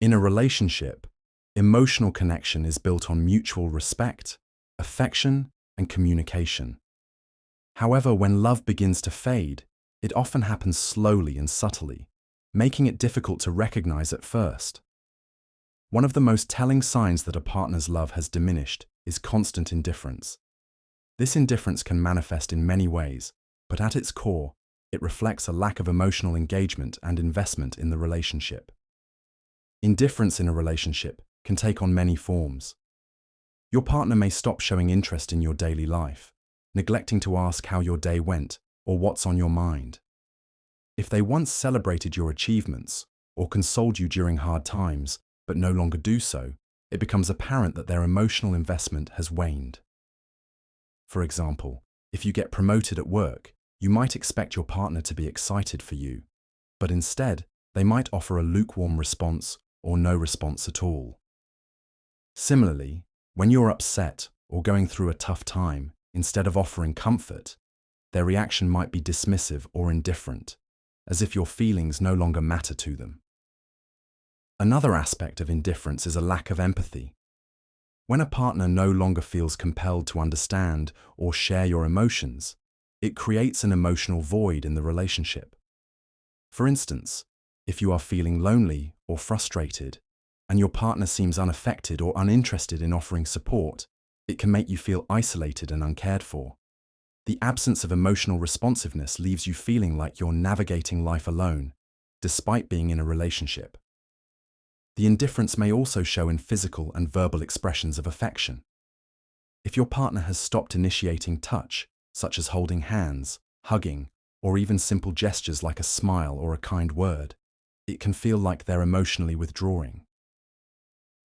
In a relationship, emotional connection is built on mutual respect, affection, and communication. However, when love begins to fade, it often happens slowly and subtly, making it difficult to recognize at first. One of the most telling signs that a partner's love has diminished is constant indifference. This indifference can manifest in many ways, but at its core, it reflects a lack of emotional engagement and investment in the relationship. Indifference in a relationship can take on many forms. Your partner may stop showing interest in your daily life, neglecting to ask how your day went or what's on your mind. If they once celebrated your achievements or consoled you during hard times, but no longer do so, it becomes apparent that their emotional investment has waned. For example, if you get promoted at work, you might expect your partner to be excited for you, but instead, they might offer a lukewarm response or no response at all. Similarly, when you're upset or going through a tough time, instead of offering comfort, their reaction might be dismissive or indifferent, as if your feelings no longer matter to them. Another aspect of indifference is a lack of empathy. When a partner no longer feels compelled to understand or share your emotions, it creates an emotional void in the relationship. For instance, if you are feeling lonely or frustrated, and your partner seems unaffected or uninterested in offering support, it can make you feel isolated and uncared for. The absence of emotional responsiveness leaves you feeling like you're navigating life alone, despite being in a relationship. The indifference may also show in physical and verbal expressions of affection. If your partner has stopped initiating touch, such as holding hands, hugging, or even simple gestures like a smile or a kind word, it can feel like they're emotionally withdrawing.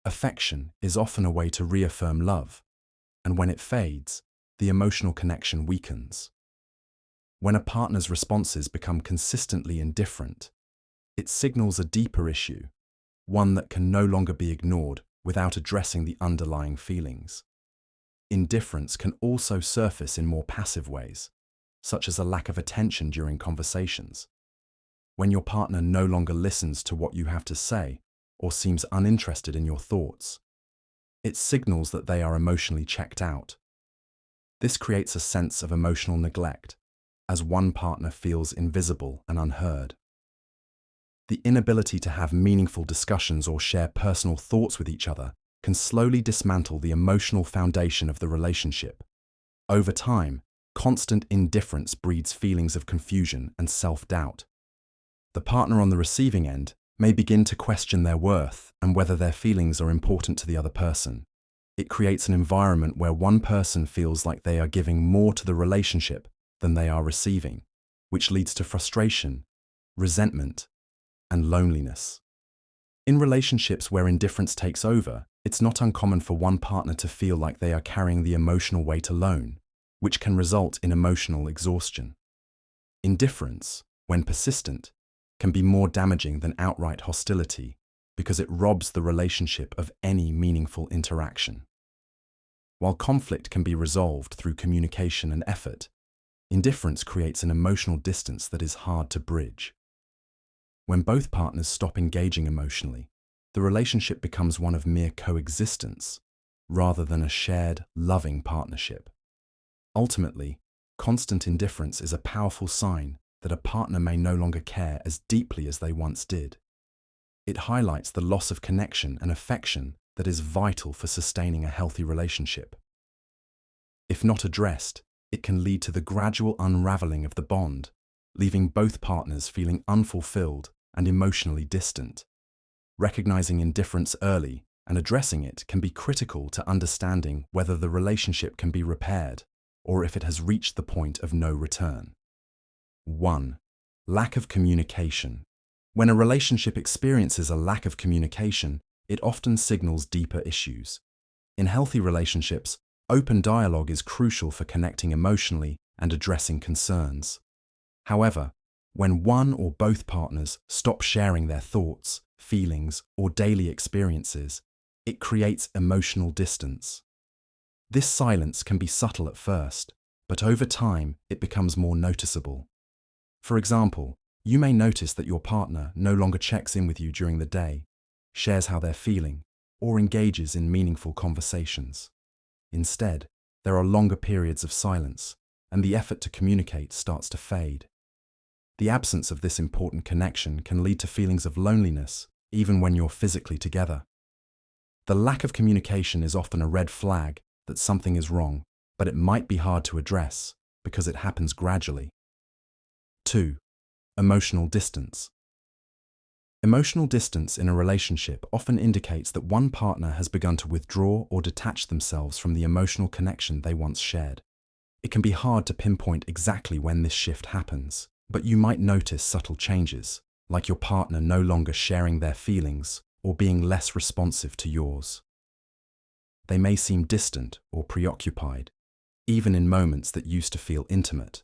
Affection is often a way to reaffirm love, and when it fades, the emotional connection weakens. When a partner's responses become consistently indifferent, it signals a deeper issue, one that can no longer be ignored without addressing the underlying feelings. Indifference can also surface in more passive ways, such as a lack of attention during conversations. When your partner no longer listens to what you have to say or seems uninterested in your thoughts, it signals that they are emotionally checked out. This creates a sense of emotional neglect, as one partner feels invisible and unheard. The inability to have meaningful discussions or share personal thoughts with each other can slowly dismantle the emotional foundation of the relationship. Over time, constant indifference breeds feelings of confusion and self-doubt. The partner on the receiving end may begin to question their worth and whether their feelings are important to the other person. It creates an environment where one person feels like they are giving more to the relationship than they are receiving, which leads to frustration, resentment, and loneliness. In relationships where indifference takes over, it's not uncommon for one partner to feel like they are carrying the emotional weight alone, which can result in emotional exhaustion. Indifference, when persistent, can be more damaging than outright hostility because it robs the relationship of any meaningful interaction. While conflict can be resolved through communication and effort, indifference creates an emotional distance that is hard to bridge. When both partners stop engaging emotionally, the relationship becomes one of mere coexistence rather than a shared, loving partnership. Ultimately, constant indifference is a powerful sign that a partner may no longer care as deeply as they once did. It highlights the loss of connection and affection that is vital for sustaining a healthy relationship. If not addressed, it can lead to the gradual unraveling of the bond, leaving both partners feeling unfulfilled and emotionally distant. Recognizing indifference early and addressing it can be critical to understanding whether the relationship can be repaired or if it has reached the point of no return. 1. Lack of communication. When a relationship experiences a lack of communication, it often signals deeper issues. In healthy relationships, open dialogue is crucial for connecting emotionally and addressing concerns. However, when one or both partners stop sharing their thoughts, feelings, or daily experiences, it creates emotional distance. This silence can be subtle at first, but over time it becomes more noticeable. For example, you may notice that your partner no longer checks in with you during the day, shares how they're feeling, or engages in meaningful conversations. Instead, there are longer periods of silence, and the effort to communicate starts to fade. The absence of this important connection can lead to feelings of loneliness, even when you're physically together. The lack of communication is often a red flag that something is wrong, but it might be hard to address because it happens gradually. 2. Emotional distance. Emotional distance in a relationship often indicates that one partner has begun to withdraw or detach themselves from the emotional connection they once shared. It can be hard to pinpoint exactly when this shift happens, but you might notice subtle changes, like your partner no longer sharing their feelings or being less responsive to yours. They may seem distant or preoccupied, even in moments that used to feel intimate.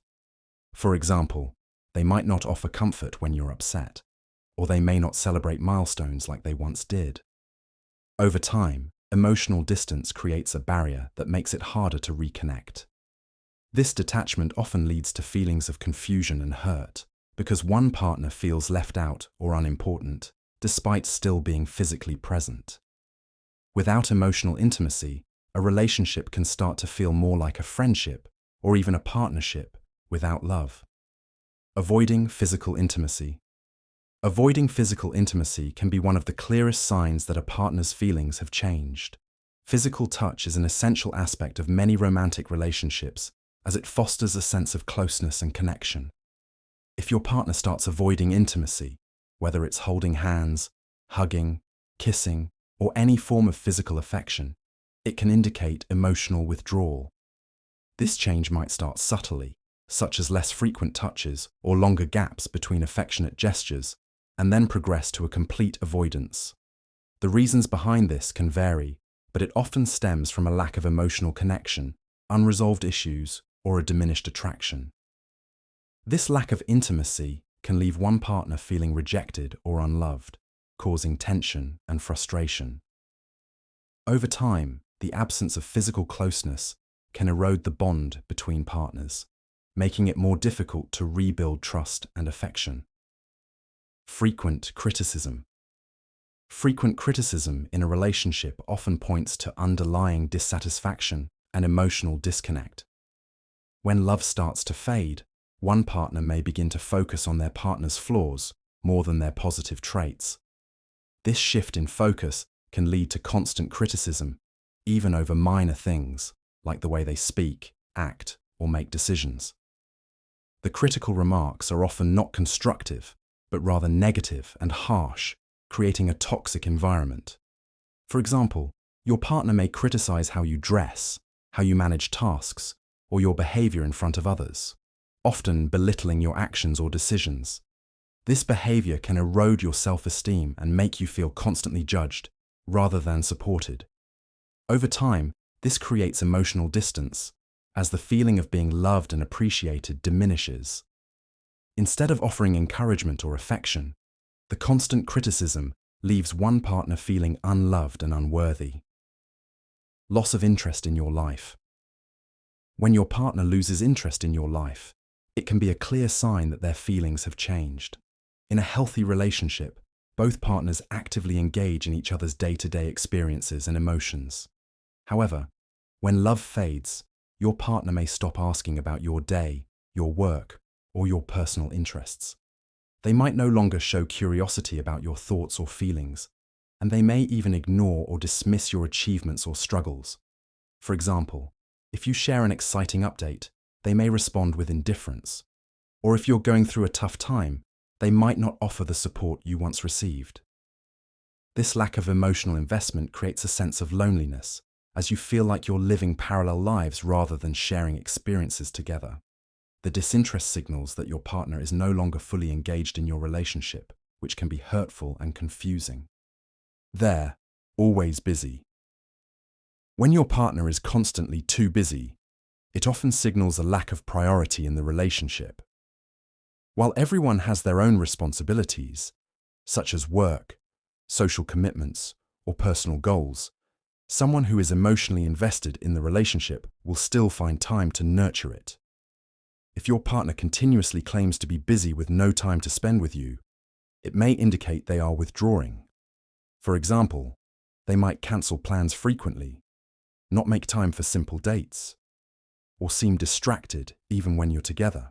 For example, they might not offer comfort when you're upset, or they may not celebrate milestones like they once did. Over time, emotional distance creates a barrier that makes it harder to reconnect. This detachment often leads to feelings of confusion and hurt, because one partner feels left out or unimportant, despite still being physically present. Without emotional intimacy, a relationship can start to feel more like a friendship or even a partnership without love. Avoiding physical intimacy. Avoiding physical intimacy can be one of the clearest signs that a partner's feelings have changed. Physical touch is an essential aspect of many romantic relationships, as it fosters a sense of closeness and connection. If your partner starts avoiding intimacy, whether it's holding hands, hugging, kissing, or any form of physical affection, it can indicate emotional withdrawal. This change might start subtly, such as less frequent touches or longer gaps between affectionate gestures, and then progress to a complete avoidance. The reasons behind this can vary, but it often stems from a lack of emotional connection, unresolved issues, or a diminished attraction. This lack of intimacy can leave one partner feeling rejected or unloved, causing tension and frustration. Over time, the absence of physical closeness can erode the bond between partners, making it more difficult to rebuild trust and affection. Frequent criticism. Frequent criticism in a relationship often points to underlying dissatisfaction and emotional disconnect. When love starts to fade, one partner may begin to focus on their partner's flaws more than their positive traits. This shift in focus can lead to constant criticism, even over minor things, like the way they speak, act, or make decisions. The critical remarks are often not constructive, but rather negative and harsh, creating a toxic environment. For example, your partner may criticize how you dress, how you manage tasks, or your behavior in front of others, often belittling your actions or decisions. This behavior can erode your self-esteem and make you feel constantly judged, rather than supported. Over time, this creates emotional distance, as the feeling of being loved and appreciated diminishes. Instead of offering encouragement or affection, the constant criticism leaves one partner feeling unloved and unworthy. Loss of interest in your life. When your partner loses interest in your life, it can be a clear sign that their feelings have changed. In a healthy relationship, both partners actively engage in each other's day-to-day experiences and emotions. However, when love fades, your partner may stop asking about your day, your work, or your personal interests. They might no longer show curiosity about your thoughts or feelings, and they may even ignore or dismiss your achievements or struggles. For example, if you share an exciting update, they may respond with indifference. Or if you're going through a tough time, they might not offer the support you once received. This lack of emotional investment creates a sense of loneliness, as you feel like you're living parallel lives rather than sharing experiences together. The disinterest signals that your partner is no longer fully engaged in your relationship, which can be hurtful and confusing. They're always busy. When your partner is constantly too busy, it often signals a lack of priority in the relationship. While everyone has their own responsibilities, such as work, social commitments, or personal goals, someone who is emotionally invested in the relationship will still find time to nurture it. If your partner continuously claims to be busy with no time to spend with you, it may indicate they are withdrawing. For example, they might cancel plans frequently, not make time for simple dates, or seem distracted even when you're together.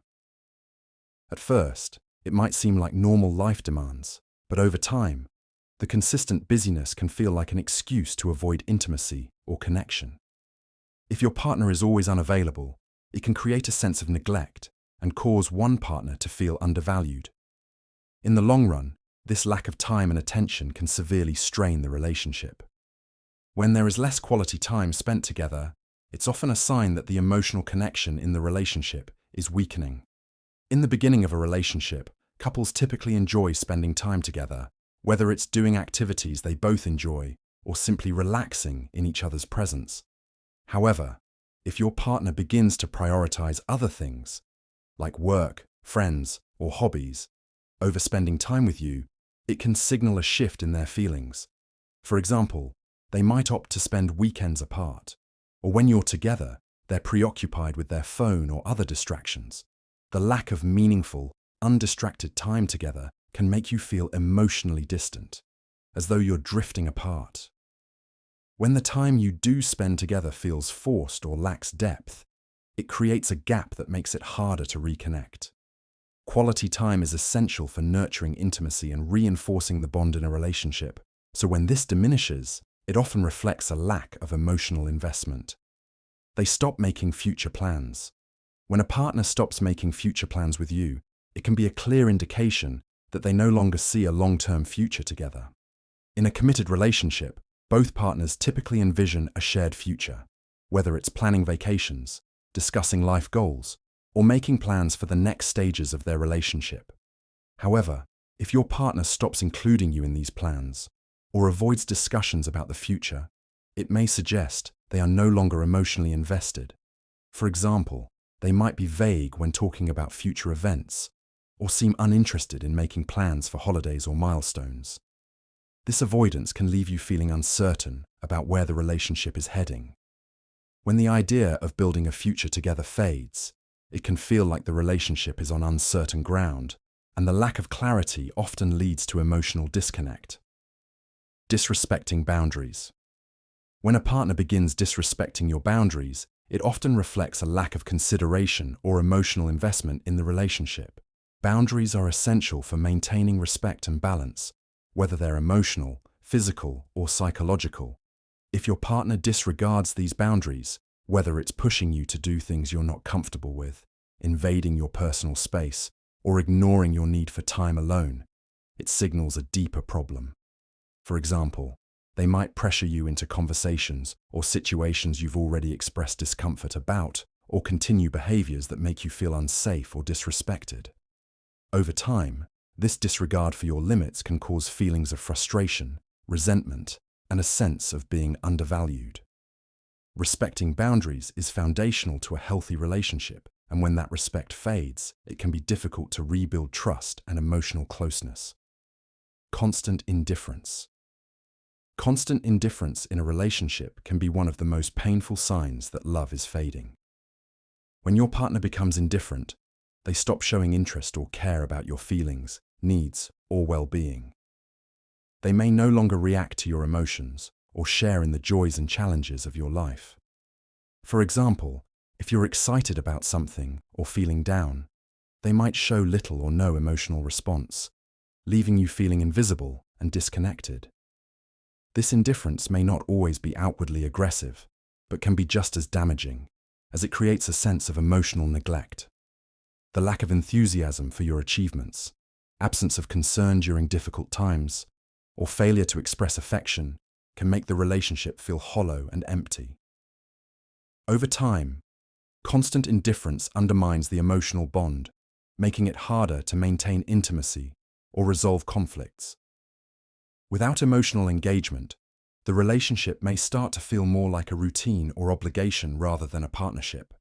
At first, it might seem like normal life demands, but over time, the consistent busyness can feel like an excuse to avoid intimacy or connection. If your partner is always unavailable, it can create a sense of neglect and cause one partner to feel undervalued. In the long run, this lack of time and attention can severely strain the relationship. When there is less quality time spent together, it's often a sign that the emotional connection in the relationship is weakening. In the beginning of a relationship, couples typically enjoy spending time together, whether it's doing activities they both enjoy or simply relaxing in each other's presence. However, if your partner begins to prioritize other things, like work, friends, or hobbies, over spending time with you, it can signal a shift in their feelings. For example, they might opt to spend weekends apart, or when you're together, they're preoccupied with their phone or other distractions. The lack of meaningful, undistracted time together can make you feel emotionally distant, as though you're drifting apart. When the time you do spend together feels forced or lacks depth, it creates a gap that makes it harder to reconnect. Quality time is essential for nurturing intimacy and reinforcing the bond in a relationship, so when this diminishes, it often reflects a lack of emotional investment. They stop making future plans. When a partner stops making future plans with you, it can be a clear indication that they no longer see a long-term future together. In a committed relationship, both partners typically envision a shared future, whether it's planning vacations, discussing life goals, or making plans for the next stages of their relationship. However, if your partner stops including you in these plans, or avoids discussions about the future, it may suggest they are no longer emotionally invested. For example, they might be vague when talking about future events, or seem uninterested in making plans for holidays or milestones. This avoidance can leave you feeling uncertain about where the relationship is heading. When the idea of building a future together fades, it can feel like the relationship is on uncertain ground, and the lack of clarity often leads to emotional disconnect. Disrespecting boundaries. When a partner begins disrespecting your boundaries, it often reflects a lack of consideration or emotional investment in the relationship. Boundaries are essential for maintaining respect and balance, whether they're emotional, physical, or psychological. If your partner disregards these boundaries, whether it's pushing you to do things you're not comfortable with, invading your personal space, or ignoring your need for time alone, it signals a deeper problem. For example, they might pressure you into conversations or situations you've already expressed discomfort about, or continue behaviors that make you feel unsafe or disrespected. Over time, this disregard for your limits can cause feelings of frustration, resentment, and a sense of being undervalued. Respecting boundaries is foundational to a healthy relationship, and when that respect fades, it can be difficult to rebuild trust and emotional closeness. Constant indifference. Constant indifference in a relationship can be one of the most painful signs that love is fading. When your partner becomes indifferent, they stop showing interest or care about your feelings, needs, or well-being. They may no longer react to your emotions or share in the joys and challenges of your life. For example, if you're excited about something or feeling down, they might show little or no emotional response, leaving you feeling invisible and disconnected. This indifference may not always be outwardly aggressive, but can be just as damaging, as it creates a sense of emotional neglect. The lack of enthusiasm for your achievements, absence of concern during difficult times, or failure to express affection can make the relationship feel hollow and empty. Over time, constant indifference undermines the emotional bond, making it harder to maintain intimacy or resolve conflicts. Without emotional engagement, the relationship may start to feel more like a routine or obligation rather than a partnership.